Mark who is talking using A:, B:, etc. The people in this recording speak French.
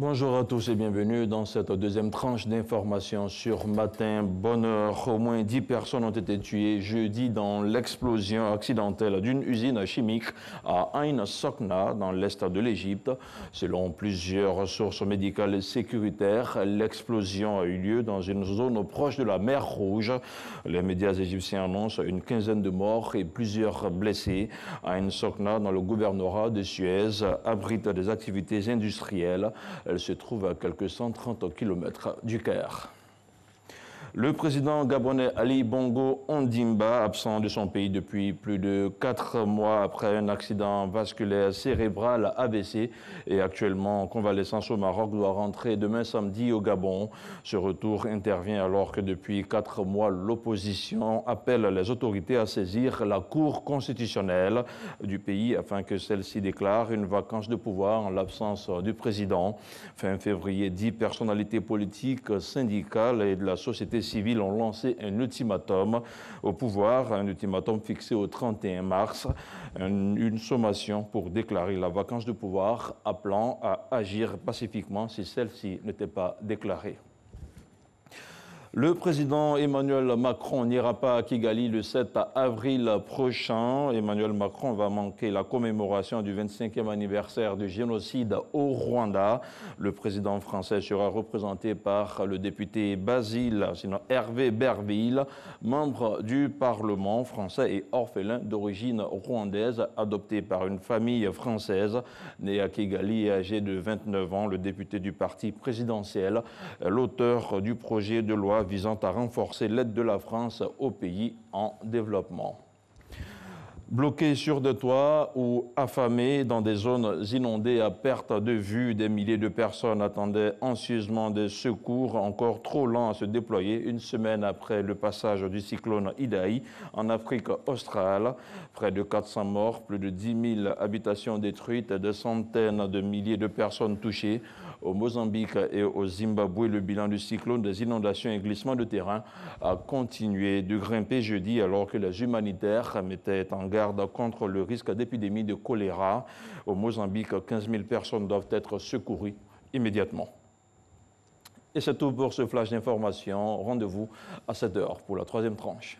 A: Bonjour à tous et bienvenue dans cette deuxième tranche d'informations sur Matin Bonheur. Au moins 10 personnes ont été tuées jeudi dans l'explosion accidentelle d'une usine chimique à Ain Sokna, dans l'est de l'Égypte. Selon plusieurs sources médicales et sécuritaires, l'explosion a eu lieu dans une zone proche de la mer Rouge. Les médias égyptiens annoncent une quinzaine de morts et plusieurs blessés. Ain Sokna, dans le gouvernorat de Suez, abrite des activités industrielles. Elle se trouve à quelques 130 km du Caire. Le président gabonais Ali Bongo Ondimba, absent de son pays depuis plus de 4 mois après un accident vasculaire cérébral AVC, et actuellement en convalescence au Maroc, doit rentrer demain samedi au Gabon. Ce retour intervient alors que depuis 4 mois, l'opposition appelle les autorités à saisir la Cour constitutionnelle du pays afin que celle-ci déclare une vacance de pouvoir en l'absence du président. Fin février, 10 personnalités politiques, syndicales et de la société civils ont lancé un ultimatum au pouvoir, un ultimatum fixé au 31 mars, une sommation pour déclarer la vacance de pouvoir, appelant à agir pacifiquement si celle-ci n'était pas déclarée. Le président Emmanuel Macron n'ira pas à Kigali le 7 avril prochain. Emmanuel Macron va manquer la commémoration du 25e anniversaire du génocide au Rwanda. Le président français sera représenté par le député Basile, sinon Hervé Berville, membre du Parlement français et orphelin d'origine rwandaise, adopté par une famille française. Né à Kigali et âgé de 29 ans, le député du parti présidentiel, l'auteur du projet de loi visant à renforcer l'aide de la France aux pays en développement. Bloqués sur des toits ou affamés dans des zones inondées à perte de vue, des milliers de personnes attendaient anxieusement des secours encore trop lents à se déployer une semaine après le passage du cyclone Idai en Afrique australe. Près de 400 morts, plus de 10 000 habitations détruites et des centaines de milliers de personnes touchées. Au Mozambique et au Zimbabwe, le bilan du cyclone, des inondations et glissements de terrain a continué de grimper jeudi alors que les humanitaires mettaient en garde contre le risque d'épidémie de choléra. Au Mozambique, 15 000 personnes doivent être secourues immédiatement. Et c'est tout pour ce flash d'information. Rendez-vous à 7 h pour la troisième tranche.